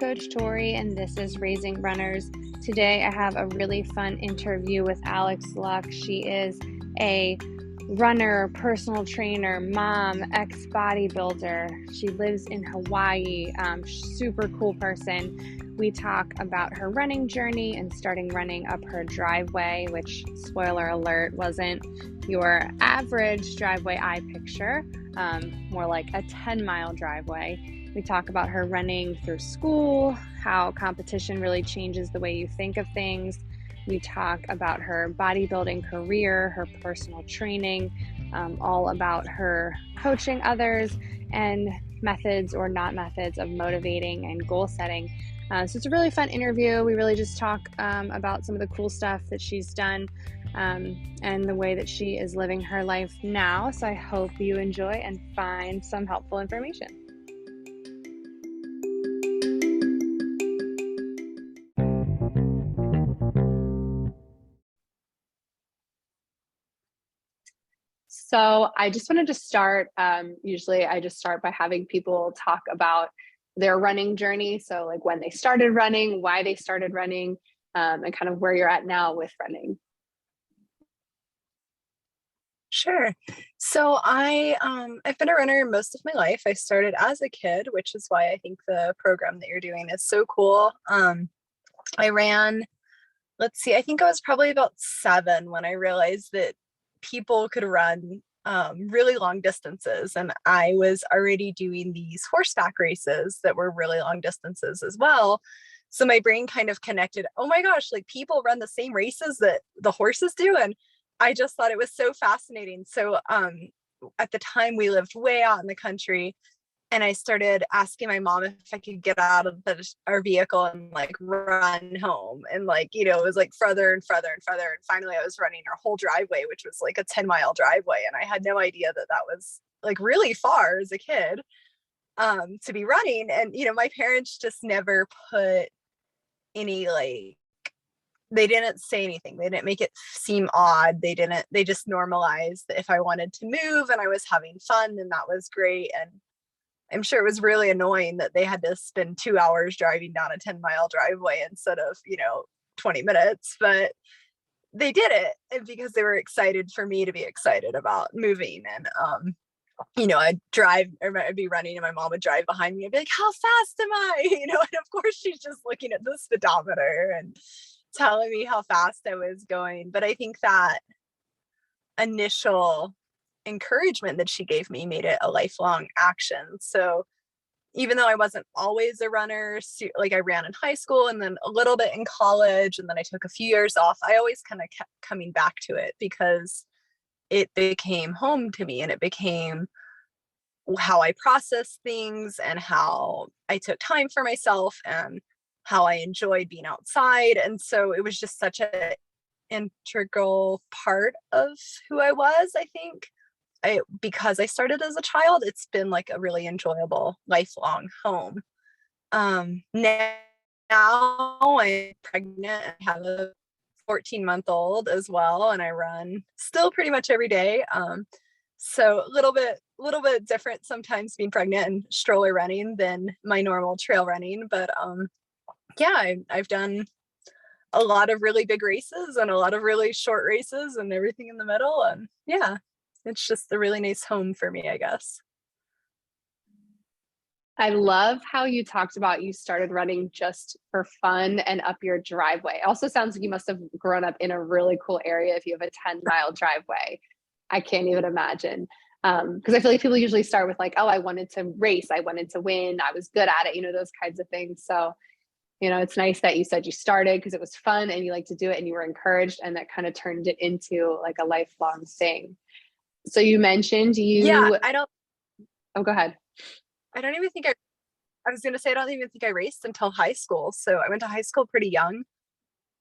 coach Tori, and this is Raising Runners. Today, I have a really fun interview with Alyx Luck. She is a runner, personal trainer, mom, ex-bodybuilder. She lives in Hawaii. Super cool person. We talk about her running journey and starting running up her driveway, which, spoiler alert, wasn't your average driveway I picture, more like a 10-mile driveway. We talk about her running through school, how competition really changes the way you think of things. We talk about her bodybuilding career, her personal training, all about her coaching others, and methods or not methods of motivating and goal setting. So it's a really fun interview. We really just talk about some of the cool stuff that she's done and the way that she is living her life now. So I hope you enjoy and find some helpful information. So I just wanted to start, usually I just start by having people talk about their running journey. So like when they started running, why they started running, and kind of where you're at now with running. Sure. So I've been a runner most of my life. I started as a kid, which is why I think the program that you're doing is so cool. I ran, I think I was probably about 7 when I realized that people could run really long distances. And I was already doing these horseback races that were really long distances as well. So my brain kind of connected, oh my gosh, like people run the same races that the horses do. And I just thought it was so fascinating. So at the time we lived way out in the country, and I started asking my mom if I could get out of our vehicle and like run home. And it was like further and further and further. And finally I was running our whole driveway, which was like a 10-mile driveway. And I had no idea that that was like really far as a kid to be running. And, my parents just never put any they didn't say anything. They didn't make it seem odd. They just normalized that if I wanted to move and I was having fun, then that was great. And I'm sure it was really annoying that they had to spend 2 hours driving down a 10-mile driveway instead of, 20 minutes, but they did it. And because they were excited for me to be excited about moving. And, I'd drive, or I'd be running and my mom would drive behind me and be like, how fast am I? And of course she's just looking at the speedometer and telling me how fast I was going. But I think that initial encouragement that she gave me made it a lifelong action. So even though I wasn't always a runner, like I ran in high school and then a little bit in college, and then I took a few years off, I always kind of kept coming back to it because it became home to me, and it became how I processed things and how I took time for myself and how I enjoyed being outside. And so it was just such an integral part of who I was, I think. Because I started as a child, it's been like a really enjoyable lifelong home. Now I'm pregnant and have a 14-month-old as well, and I run still pretty much every day. So a little bit different sometimes being pregnant and stroller running than my normal trail running. But yeah, I've done a lot of really big races and a lot of really short races and everything in the middle. And yeah, it's just a really nice home for me, I guess. I love how you talked about you started running just for fun and up your driveway. It also sounds like you must have grown up in a really cool area if you have a 10-mile driveway. I can't even imagine. Because I feel like people usually start with like, oh, I wanted to race, I wanted to win, I was good at it, those kinds of things. So, it's nice that you said you started because it was fun and you like to do it and you were encouraged, and that kind of turned it into like a lifelong thing. So you mentioned Oh, go ahead. I don't even think I was going to say, I don't even think I raced until high school. So I went to high school pretty young.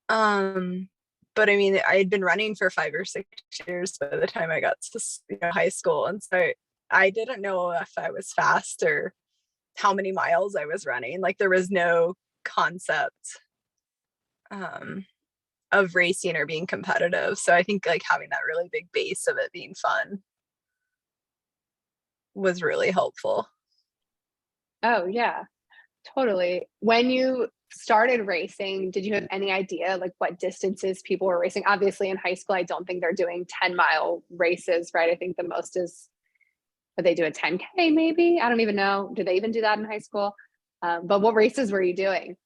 But I mean, I had been running for 5 or 6 years by the time I got to high school. And so I didn't know if I was fast or how many miles I was running. Like there was no concept of racing or being competitive. So I think like having that really big base of it being fun was really helpful. Oh, yeah. Totally. When you started racing, did you have any idea like what distances people were racing? Obviously, in high school, I don't think they're doing 10-mile races, right? I think the most is, but they do a 10K maybe. I don't even know. Do they even do that in high school? But what races were you doing?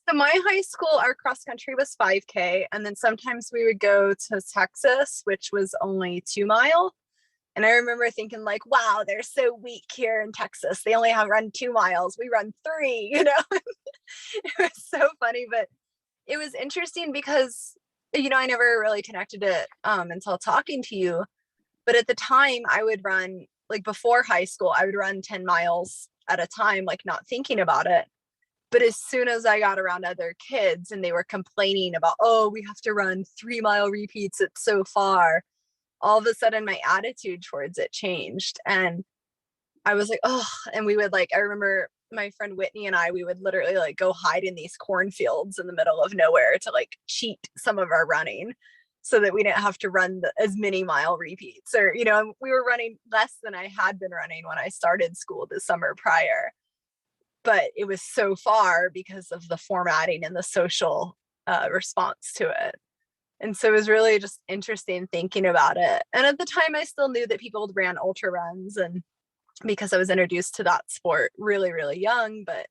So my high school, our cross country was 5K, and then sometimes we would go to Texas, which was only 2 mile. And I remember thinking like, wow, they're so weak here in Texas. They only have run 2 miles. We run 3, you know? It was so funny, but it was interesting because, I never really connected it until talking to you. But at the time I would run, like before high school, I would run 10 miles at a time, like not thinking about it. But as soon as I got around other kids and they were complaining about, oh, we have to run 3 mile repeats, it's so far, all of a sudden my attitude towards it changed. And I was like, oh, and we would like, I remember my friend Whitney and we would literally like go hide in these cornfields in the middle of nowhere to like cheat some of our running so that we didn't have to run as many mile repeats. Or, we were running less than I had been running when I started school the summer prior. But it was so far because of the formatting and the social response to it. And so it was really just interesting thinking about it. And at the time, I still knew that people ran ultra runs, and because I was introduced to that sport really, really young. But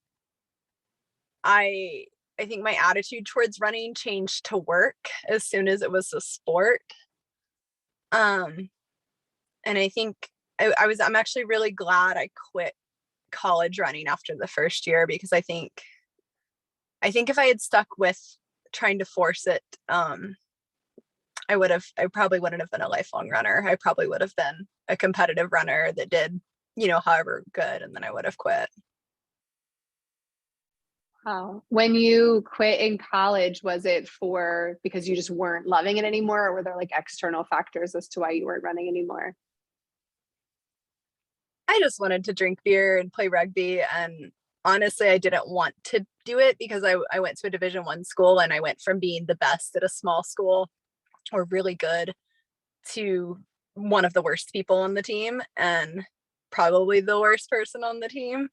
I think my attitude towards running changed to work as soon as it was a sport. And I think I'm actually really glad I quit college running after the first year, because I think if I had stuck with trying to force it, I probably wouldn't have been a lifelong runner. I probably would have been a competitive runner that did, however good, and then I would have quit. Wow. When you quit in college, was it because you just weren't loving it anymore, or were there like external factors as to why you weren't running anymore? I just wanted to drink beer and play rugby. And honestly, I didn't want to do it because I went to a Division I school, and I went from being the best at a small school or really good to one of the worst people on the team and probably the worst person on the team.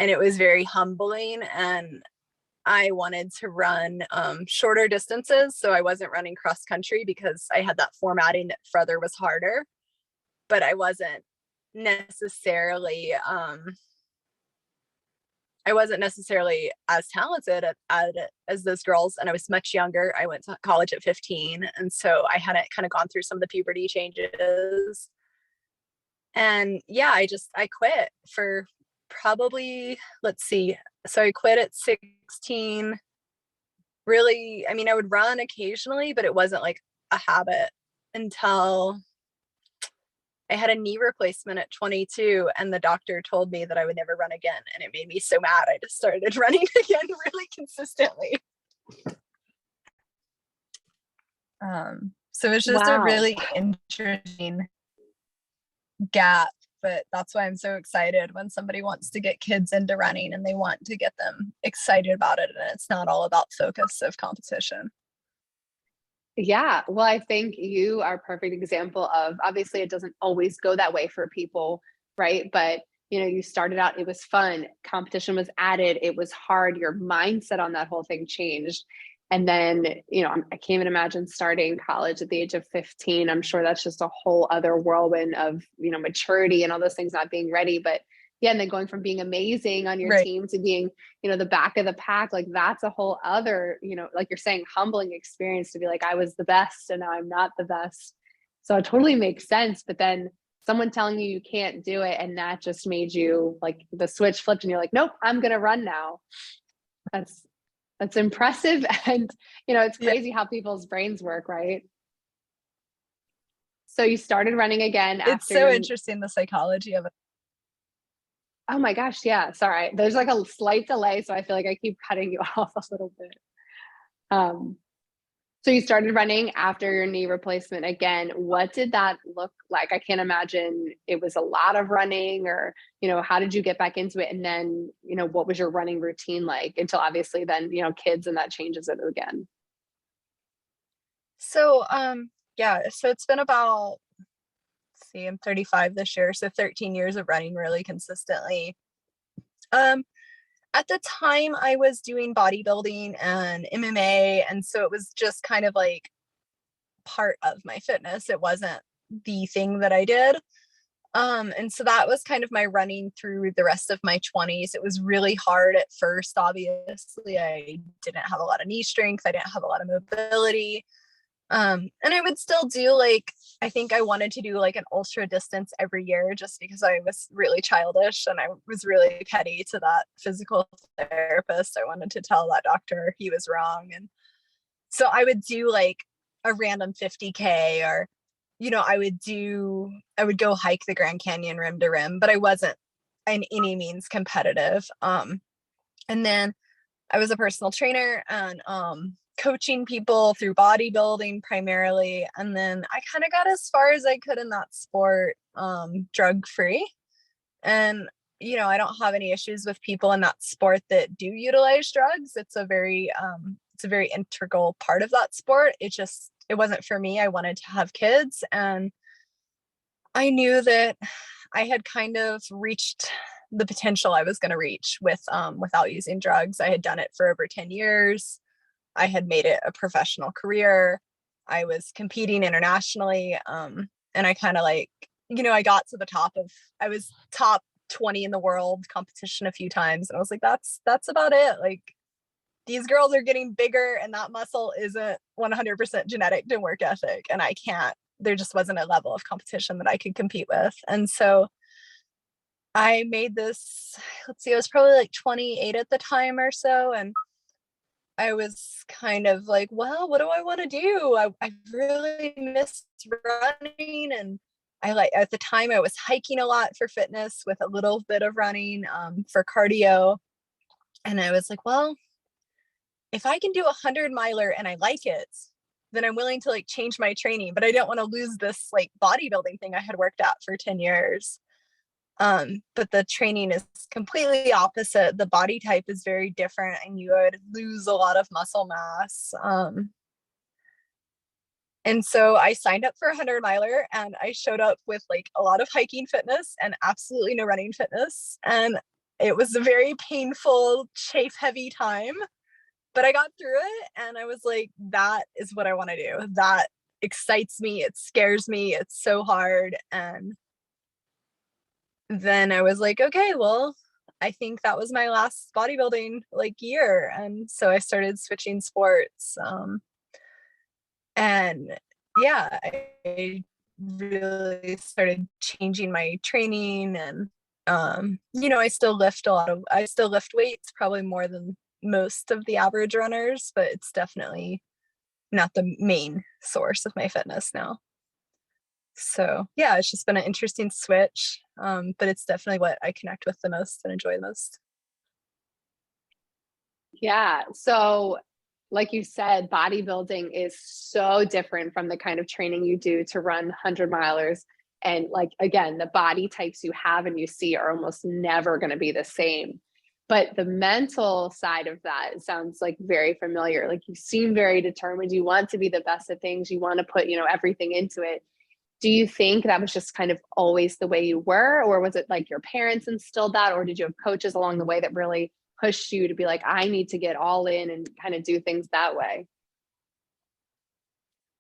And it was very humbling. And I wanted to run shorter distances. So I wasn't running cross country because I had that formatting that further was harder, but I wasn't necessarily as talented at it as those girls. And I was much younger. I went to college at 15. And so I hadn't kind of gone through some of the puberty changes. And yeah, I quit for probably, let's see. So I quit at 16. Really, I mean, I would run occasionally, but it wasn't like a habit until I had a knee replacement at 22, and the doctor told me that I would never run again. And it made me so mad. I just started running again really consistently. So it's just a Wow. really interesting gap, but that's why I'm so excited when somebody wants to get kids into running and they want to get them excited about it. And it's not all about focus of competition. Yeah, well, I think you are a perfect example of, obviously it doesn't always go that way for people, right? But you started out, it was fun, competition was added, it was hard, your mindset on that whole thing changed. And then, I can't even imagine starting college at the age of 15. I'm sure that's just a whole other whirlwind of, maturity and all those things, not being ready. But yeah, and then going from being amazing on your Right. team to being, the back of the pack, like that's a whole other, like you're saying, humbling experience to be like, I was the best and now I'm not the best. So it totally makes sense. But then someone telling you can't do it, and that just made you like the switch flipped and you're like, nope, I'm going to run now. That's impressive. And, it's Yeah. crazy how people's brains work, right? So you started running again It's after so your, interesting, the psychology of it. oh my gosh, yeah, sorry. There's like a slight delay, so I feel like I keep cutting you off a little bit. Um, so you started running after your knee replacement again. What did that look like? I can't imagine it was a lot of running, or, how did you get back into it? And then, what was your running routine like until obviously then, kids, and that changes it again. So yeah, so it's been about, let's see, I'm 35 this year, so 13 years of running really consistently. Um, at the time I was doing bodybuilding and MMA, and so it was just kind of like part of my fitness. It wasn't the thing that I did. And so that was kind of my running through the rest of my 20s. It was really hard at first, obviously. I didn't have a lot of knee strength, I didn't have a lot of mobility. And I would still do like, I think I wanted to do like an ultra distance every year just because I was really childish and I was really petty to that physical therapist. I wanted to tell that doctor he was wrong. And so I would do like a random 50K, or I would go hike the Grand Canyon rim to rim, but I wasn't in any means competitive. And then I was a personal trainer and coaching people through bodybuilding primarily. And then I kind of got as far as I could in that sport, drug free. And, I don't have any issues with people in that sport that do utilize drugs. It's a very integral part of that sport. It wasn't for me. I wanted to have kids, and I knew that I had kind of reached the potential I was going to reach without using drugs. I had done it for over 10 years. I had made it a professional career. I was competing internationally. And I kind of I got to the I was top 20 in the world competition a few times. And I was like, that's about it. Like, these girls are getting bigger and that muscle isn't 100% genetic to work ethic. And there just wasn't a level of competition that I could compete with. And so I made this, I was probably like 28 at the time or so. And I was kind of like, well, what do I want to do? I really missed running. And at the time I was hiking a lot for fitness with a little bit of running for cardio. And I was like, well, if I can do 100-miler and I like it, then I'm willing to like change my training, but I don't want to lose this like bodybuilding thing I had worked at for 10 years. But the training is completely opposite. The body type is very different and you would lose a lot of muscle mass. And so I signed up for a 100-miler and I showed up with like a lot of hiking fitness and absolutely no running fitness. And it was a very painful, chafe heavy time, but I got through it and I was like, that is what I want to do. That excites me. It scares me. It's so hard. And then I was like, okay, well, I think that was my last bodybuilding like year. And so I started switching sports. And yeah, I really started changing my training. And I still lift weights, probably more than most of the average runners, but it's definitely not the main source of my fitness now. So yeah, it's just been an interesting switch, but it's definitely what I connect with the most and enjoy the most. Yeah. So, like you said, bodybuilding is so different from the kind of training you do to run 100-milers. And, like, again, the body types you have and you see are almost never going to be the same. But the mental side of that sounds like very familiar. Like, you seem very determined. You want to be the best at things. You want to put, everything into it. Do you think that was just kind of always the way you were, or was it like your parents instilled that, or did you have coaches along the way that really pushed you to be like, I need to get all in and kind of do things that way?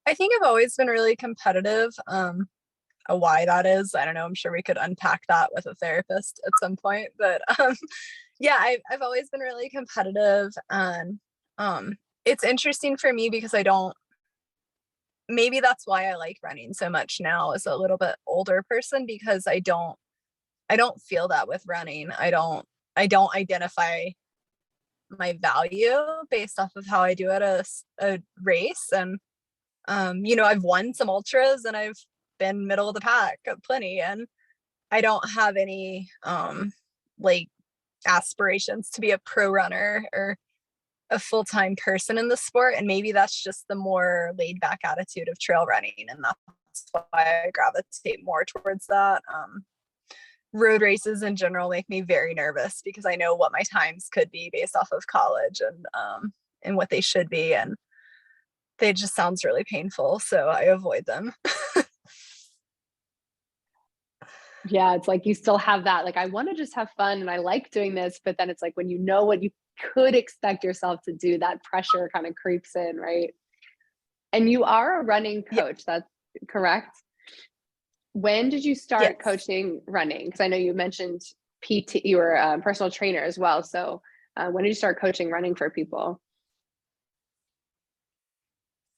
I think I've always been really competitive. Why that is, I don't know. I'm sure we could unpack that with a therapist at some point. But yeah, I've always been really competitive, and it's interesting for me because maybe that's why I like running so much now as a little bit older person, because I don't feel that with running. I don't identify my value based off of how I do at a race. And I've won some ultras and I've been middle of the pack plenty, and I don't have any like aspirations to be a pro runner or a full-time person in the sport. And maybe that's just the more laid back attitude of trail running, and that's why I gravitate more towards that. Road races in general make me very nervous because I know what my times could be based off of college and what they should be, and they just sounds really painful, so I avoid them. Yeah, it's like you still have that, like, I want to just have fun and I like doing this, but then it's like when you know what you could expect yourself to do, that pressure kind of creeps in, right? And you are a running Yeah. coach, that's correct? When did you start Yes. coaching running? Because I know you mentioned PT, you were a personal trainer as well. So when did you start coaching running for people?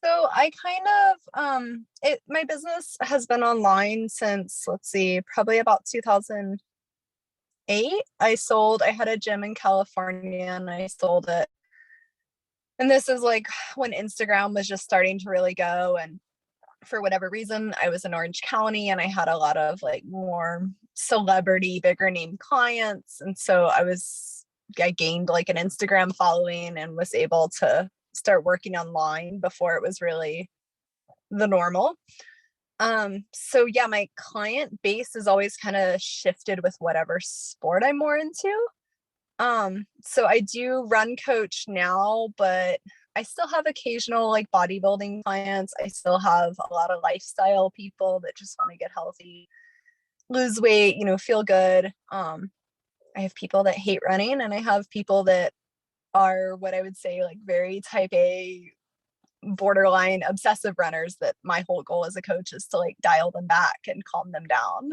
So I kind of it my business has been online since, let's see, probably about 2008. I had a gym in California and I sold it. And this is like when Instagram was just starting to really go, and for whatever reason, I was in Orange County and I had a lot of like more celebrity, bigger name clients. And so I gained like an Instagram following and was able to start working online before it was really the normal. So yeah, my client base is always kind of shifted with whatever sport I'm more into. So I do run coach now, but I still have occasional like bodybuilding clients. I still have a lot of lifestyle people that just want to get healthy, lose weight, feel good. I have people that hate running and I have people that are what I would say like very type A, borderline obsessive runners that my whole goal as a coach is to like dial them back and calm them down.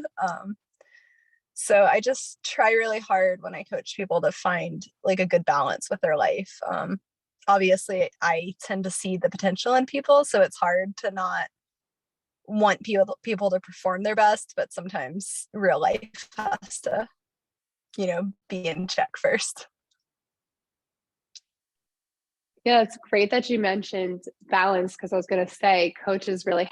So I just try really hard when I coach people to find like a good balance with their life. Obviously, I tend to see the potential in people, so it's hard to not want people to perform their best, but sometimes real life has to, be in check first. Yeah, it's great that you mentioned balance because I was going to say coaches really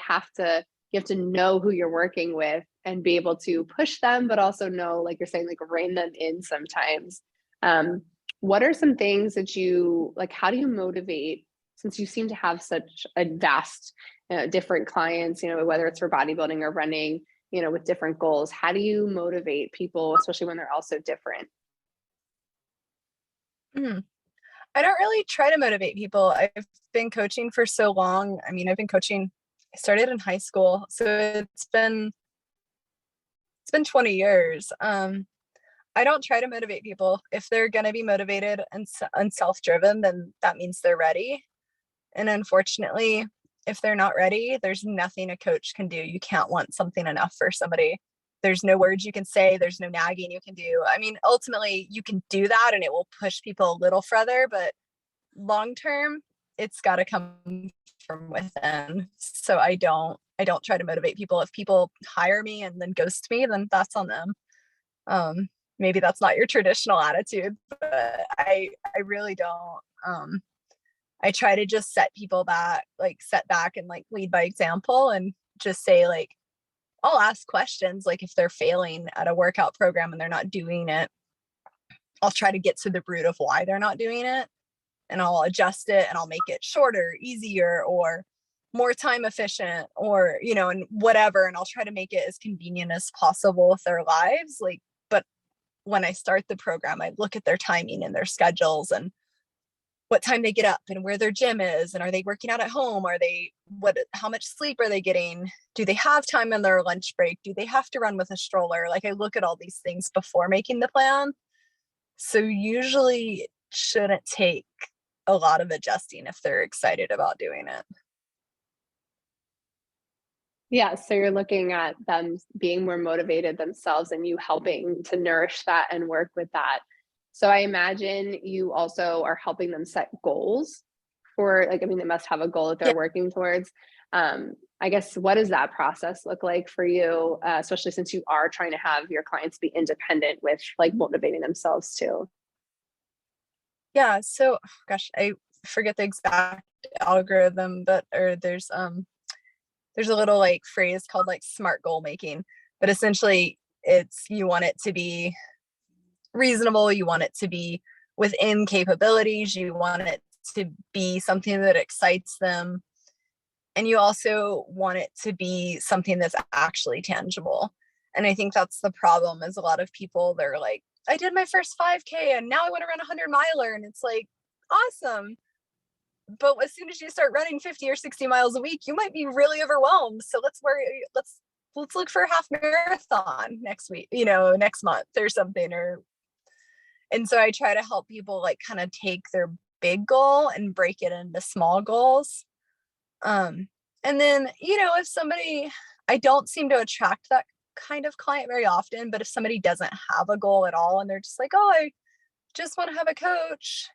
you have to know who you're working with and be able to push them, but also know, like you're saying, like rein them in sometimes. Um, what are some things that you like? How do you motivate, since you seem to have such a vast, different clients, whether it's for bodybuilding or running, with different goals? How do you motivate people, especially when they're all so different? Mhm. I don't really try to motivate people. I've been coaching for so long. I mean, I started in high school, so it's been 20 years. I don't try to motivate people. If they're going to be motivated and self-driven, then that means they're ready. And unfortunately, if they're not ready, there's nothing a coach can do. You can't want something enough for somebody. There's no words you can say, there's no nagging you can do. I mean, ultimately, you can do that and it will push people a little further, but long term, it's got to come from within. So I don't try to motivate people. If people hire me and then ghost me, then that's on them. Um, Maybe that's not your traditional attitude, but I really don't. I try to just set back and like lead by example and just say like I'll ask questions like if they're failing at a workout program and they're not doing it. I'll try to get to the root of why they're not doing it and I'll adjust it and I'll make it shorter, easier, or more time efficient, or, and whatever. And I'll try to make it as convenient as possible with their lives. Like, but when I start the program, I look at their timing and their schedules and what time they get up and where their gym is. And are they working out at home? How much sleep are they getting? Do they have time in their lunch break? Do they have to run with a stroller? Like I look at all these things before making the plan. So usually it shouldn't take a lot of adjusting if they're excited about doing it. Yeah, so you're looking at them being more motivated themselves and you helping to nourish that and work with that. So I imagine you also are helping them set goals for, like, I mean, they must have a goal that Yeah. they're working towards. I guess, what does that process look like for you, especially since you are trying to have your clients be independent with like motivating themselves too? Yeah. So gosh, I forget the exact algorithm, but or there's a little like phrase called like smart goal making. But essentially it's you want it to be reasonable, you want it to be within capabilities, you want it to be something that excites them, and you also want it to be something that's actually tangible. And I think that's the problem is a lot of people, they're like, I did my first 5K and now I want to run a 100 miler, and it's like awesome, but as soon as you start running 50 or 60 miles a week, you might be really overwhelmed. So let's let's look for a half marathon next week, next month or something. And so I try to help people like kind of take their big goal and break it into small goals. And then, if somebody, I don't seem to attract that kind of client very often, but if somebody doesn't have a goal at all and they're just like, oh, I just want to have a coach,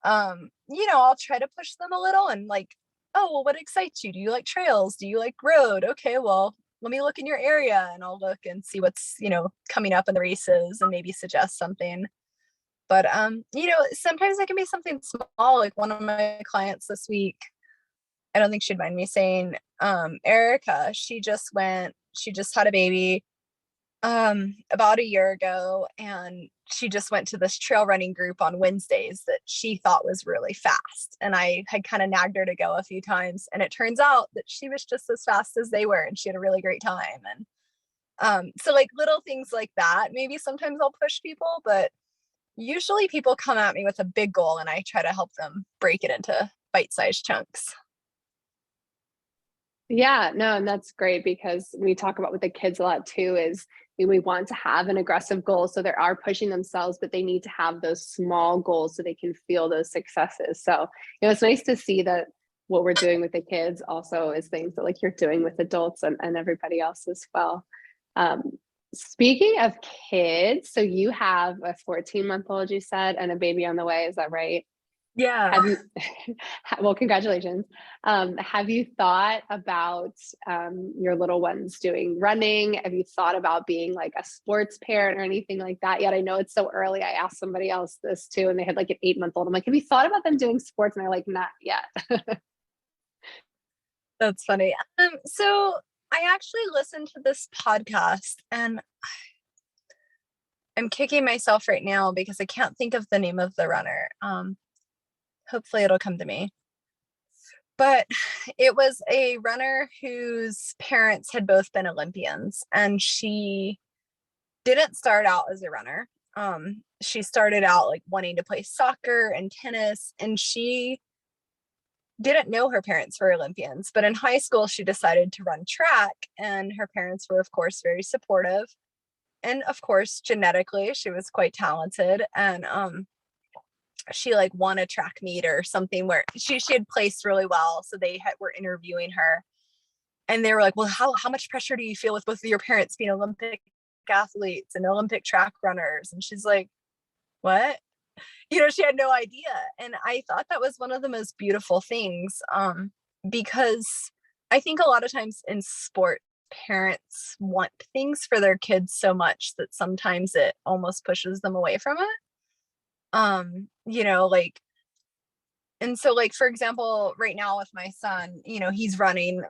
I'll try to push them a little and like, oh, well, what excites you? Do you like trails? Do you like road? Okay, well, let me look in your area and I'll look and see what's, coming up in the races and maybe suggest something. But, sometimes it can be something small. Like one of my clients this week, I don't think she'd mind me saying, Erica, she just had a baby about a year ago, and she just went to this trail running group on Wednesdays that she thought was really fast. And I had kind of nagged her to go a few times, and it turns out that she was just as fast as they were, and she had a really great time. And so like little things like that, maybe sometimes I'll push people, but usually people come at me with a big goal and I try to help them break it into bite-sized chunks. Yeah, no, and that's great because we talk about with the kids a lot too is we want to have an aggressive goal. So they are pushing themselves, but they need to have those small goals so they can feel those successes. So, it's nice to see that what we're doing with the kids also is things that like you're doing with adults and everybody else as well. Speaking of kids, so you have a 14-month-old, you said, and a baby on the way. Is that right? Yeah. Have you, well, congratulations. Have you thought about your little ones doing running? Have you thought about being like a sports parent or anything like that yet? I know it's so early. I asked somebody else this too, and they had like an 8-month-old. I'm like, have you thought about them doing sports? And they're like, not yet. That's funny. So I actually listened to this podcast, and I'm kicking myself right now because I can't think of the name of the runner. Hopefully it'll come to me. But it was a runner whose parents had both been Olympians, and she didn't start out as a runner. She started out like wanting to play soccer and tennis, and she didn't know her parents were Olympians. But in high school, she decided to run track, and her parents were, of course, very supportive. And of course, genetically, she was quite talented. And she like won a track meet or something where she had placed really well. So they were interviewing her, and they were like, well, how much pressure do you feel with both of your parents being Olympic athletes and Olympic track runners? And she's like, what? She had no idea. And I thought that was one of the most beautiful things, because I think a lot of times in sport, parents want things for their kids so much that sometimes it almost pushes them away from it. Like, and so like, for example, right now with my son, he's running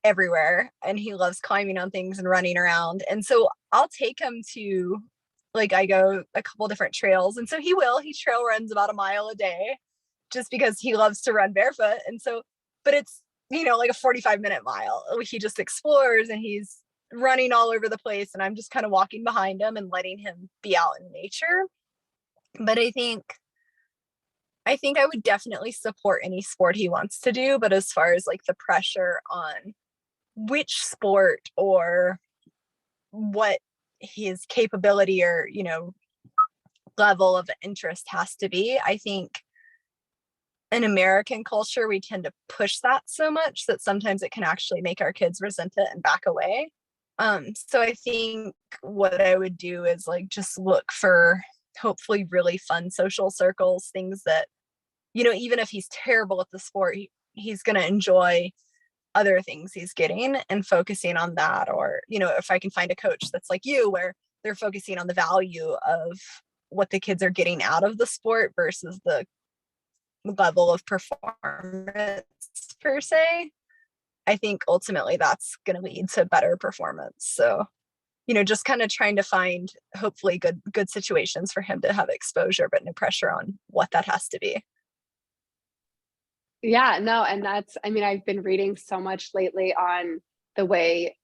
everywhere and he loves climbing on things and running around. And so I'll take him to, like, I go a couple different trails. And so he trail runs about a mile a day just because he loves to run barefoot. And so, but it's, like a 45-minute mile. He just explores and he's running all over the place. And I'm just kind of walking behind him and letting him be out in nature. But I think I would definitely support any sport he wants to do. But as far as like the pressure on which sport or what his capability or, level of interest has to be, I think in American culture, we tend to push that so much that sometimes it can actually make our kids resent it and back away. So I think what I would do is like just look for hopefully really fun social circles, things that, even if he's terrible at the sport, he's going to enjoy other things he's getting and focusing on that. Or, if I can find a coach that's like you, where they're focusing on the value of what the kids are getting out of the sport versus the level of performance per se, I think ultimately that's going to lead to better performance. So, just kind of trying to find hopefully good situations for him to have exposure, but no pressure on what that has to be. Yeah, no, and I've been reading so much lately on the way,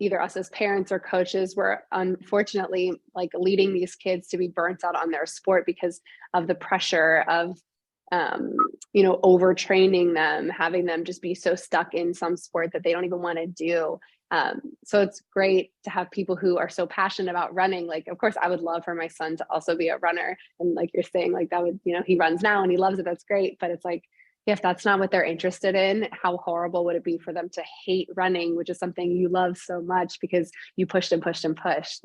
either us as parents or coaches were unfortunately like leading these kids to be burnt out on their sport because of the pressure of, overtraining them, having them just be so stuck in some sport that they don't even want to do. So it's great to have people who are so passionate about running. Like, of course, I would love for my son to also be a runner. And like you're saying, like that would, he runs now and he loves it. That's great. But it's like, if that's not what they're interested in, how horrible would it be for them to hate running, which is something you love so much because you pushed and pushed and pushed.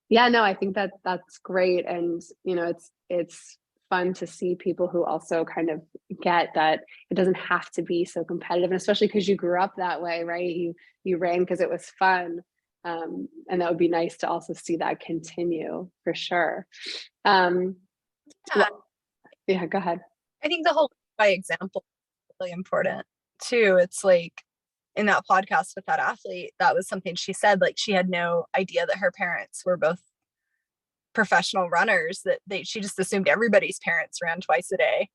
Yeah, no, I think that that's great. And, it's fun to see people who also kind of get that it doesn't have to be so competitive, and especially because you grew up that way, right? You ran because it was fun. And that would be nice to also see that continue for sure. Um, Yeah, well, yeah, go ahead. I think the whole by example is really important too. It's like in that podcast with that athlete, that was something she said, like she had no idea that her parents were both professional runners, that she just assumed everybody's parents ran twice a day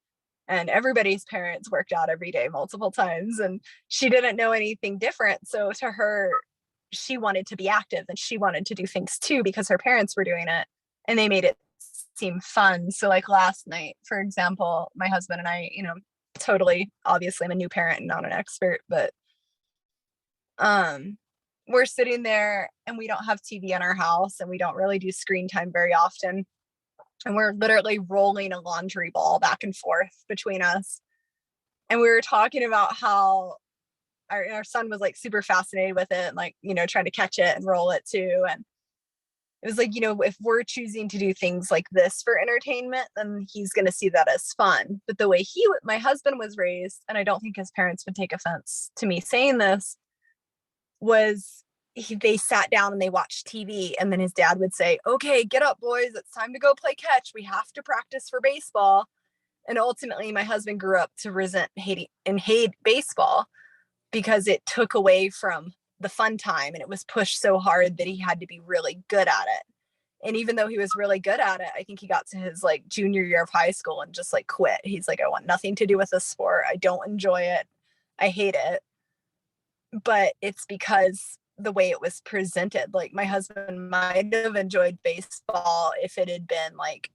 and everybody's parents worked out every day multiple times, and she didn't know anything different. So to her, she wanted to be active and she wanted to do things too because her parents were doing it and they made it seem fun. So like last night, for example, my husband and I, totally, obviously I'm a new parent and not an expert, but um we're sitting there and we don't have TV in our house and we don't really do screen time very often. And we're literally rolling a laundry ball back and forth between us. And we were talking about how our son was like super fascinated with it and like, trying to catch it and roll it too. And it was like, if we're choosing to do things like this for entertainment, then he's going to see that as fun. But the way my husband was raised, and I don't think his parents would take offense to me saying this, was they sat down and they watched TV, and then his dad would say, okay, get up boys, it's time to go play catch, we have to practice for baseball. And ultimately my husband grew up to hate baseball because it took away from the fun time and it was pushed so hard that he had to be really good at it. And even though he was really good at it, I think he got to his like junior year of high school and just like quit. He's like, I want nothing to do with this sport, I don't enjoy it, I hate it. But it's because the way it was presented. Like my husband might have enjoyed baseball if it had been like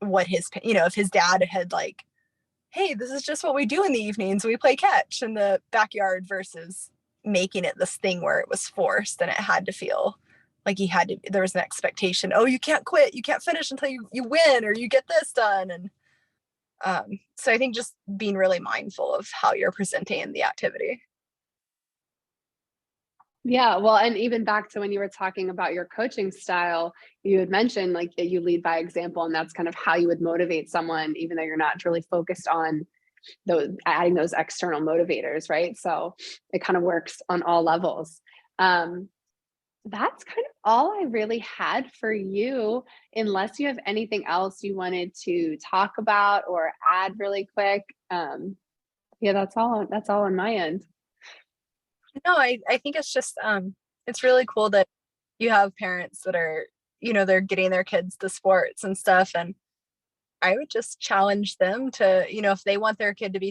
what if his dad had like, hey, this is just what we do in the evenings, we play catch in the backyard, versus making it this thing where it was forced and it had to feel like there was an expectation. Oh, you can't quit, you can't finish until you win or you get this done. And so I think just being really mindful of how you're presenting the activity. Yeah, well, and even back to when you were talking about your coaching style, you had mentioned like that you lead by example, and that's kind of how you would motivate someone, even though you're not really focused on those adding those external motivators, right? So it kind of works on all levels. Um, that's kind of all I really had for you, unless you have anything else you wanted to talk about or add really quick. Yeah, that's all. That's all on my end. No, I think it's just it's really cool that you have parents that are, they're getting their kids to sports and stuff. And I would just challenge them to, if they want their kid to be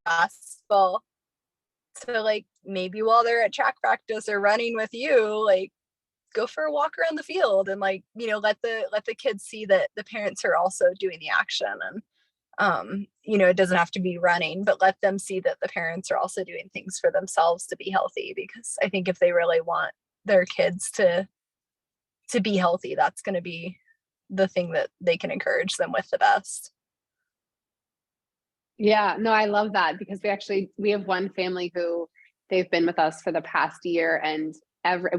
successful, to like maybe while they're at track practice or running with you, like go for a walk around the field and like, let the kids see that the parents are also doing the action. And it doesn't have to be running, but let them see that the parents are also doing things for themselves to be healthy. Because I think if they really want their kids to be healthy, that's going to be the thing that they can encourage them with the best. Yeah, no, I love that because we have one family who they've been with us for the past year, and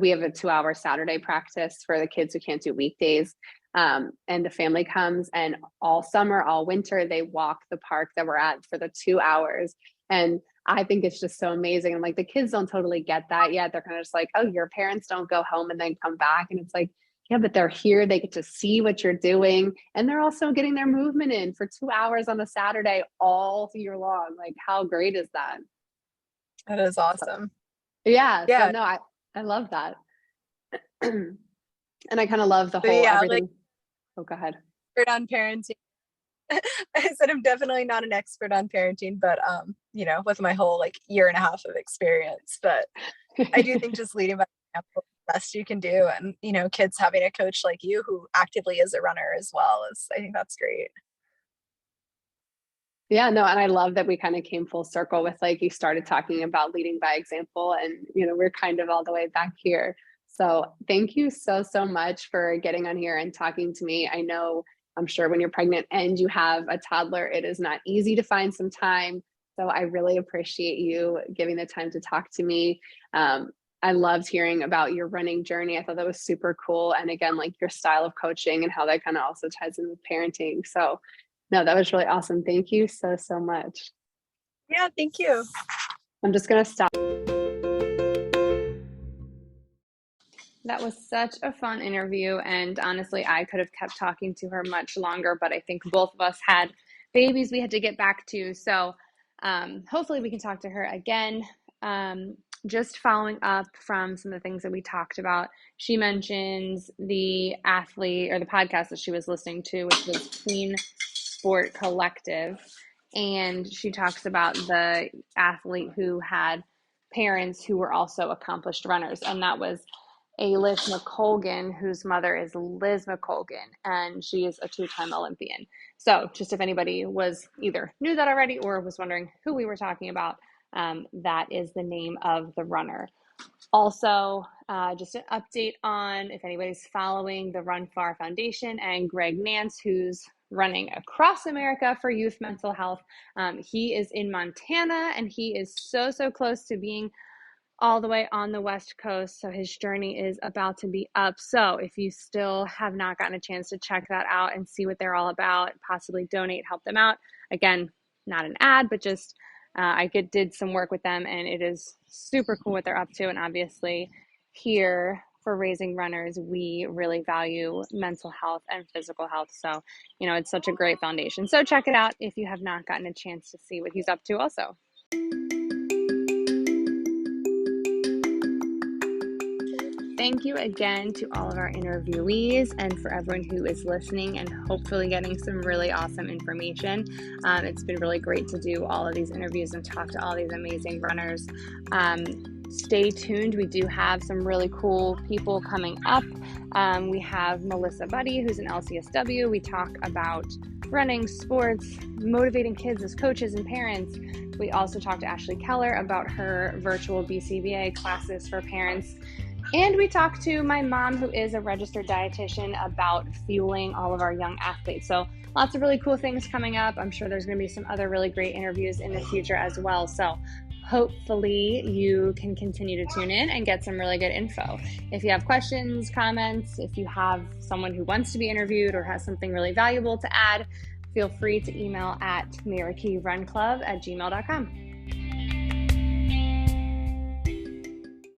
we have a 2-hour Saturday practice for the kids who can't do weekdays. And the family comes, and all summer, all winter, they walk the park that we're at for the 2 hours. And I think it's just so amazing. And like the kids don't totally get that yet. They're kind of just like, oh, your parents don't go home and then come back. And it's like, yeah, but they're here. They get to see what you're doing. And they're also getting their movement in for 2 hours on a Saturday all year long. Like, how great is that? That is So, awesome. yeah. So Yeah. no, I love that. And I kind of love the So whole yeah, like everything. Oh, go ahead. expert on parenting. I said I'm definitely not an expert on parenting, but with my whole like year and a half of experience. But I do think just leading by example is the best you can do. And, kids having a coach like you who actively is a runner as well I think that's great. Yeah, no, and I love that we kind of came full circle with like you started talking about leading by example, and we're kind of all the way back here. So thank you so, so much for getting on here and talking to me. I know I'm sure when you're pregnant and you have a toddler, it is not easy to find some time. So I really appreciate you giving the time to talk to me. I loved hearing about your running journey. I thought that was super cool. And again, like your style of coaching and how that kind of also ties in with parenting. So no, that was really awesome. Thank you so, so much. Yeah, thank you. I'm just going to stop. That was such a fun interview. And honestly, I could have kept talking to her much longer, but I think both of us had babies we had to get back to. So hopefully we can talk to her again. Just following up from some of the things that we talked about, she mentions the athlete or the podcast that she was listening to, which was Queen Sport Collective. And she talks about the athlete who had parents who were also accomplished runners. And that was Alyx McColgan, whose mother is Liz McColgan, and she is a two-time Olympian. So just if anybody was either knew that already or was wondering who we were talking about, that is the name of the runner. Also, just an update on if anybody's following the Run Far Foundation and Greg Nance, who's running across America for youth mental health. He is in Montana, and he is so, so close to being all the way on the West Coast. So his journey is about to be up. So if you still have not gotten a chance to check that out and see what they're all about, possibly donate, help them out. Again, not an ad, but just did some work with them, and it is super cool what they're up to. And obviously here for Raising Runners, we really value mental health and physical health. So, it's such a great foundation. So check it out if you have not gotten a chance to see what he's up to also. Thank you again to all of our interviewees and for everyone who is listening and hopefully getting some really awesome information. It's been really great to do all of these interviews and talk to all these amazing runners. Stay tuned. We do have some really cool people coming up. We have Melissa Buddy, who's an LCSW. We talk about running, sports, motivating kids as coaches and parents. We also talked to Ashley Keller about her virtual BCBA classes for parents. And we talked to my mom, who is a registered dietitian, about fueling all of our young athletes. So lots of really cool things coming up. I'm sure there's going to be some other really great interviews in the future as well. So hopefully you can continue to tune in and get some really good info. If you have questions, comments, if you have someone who wants to be interviewed or has something really valuable to add, feel free to email at mirakeerunclub@gmail.com.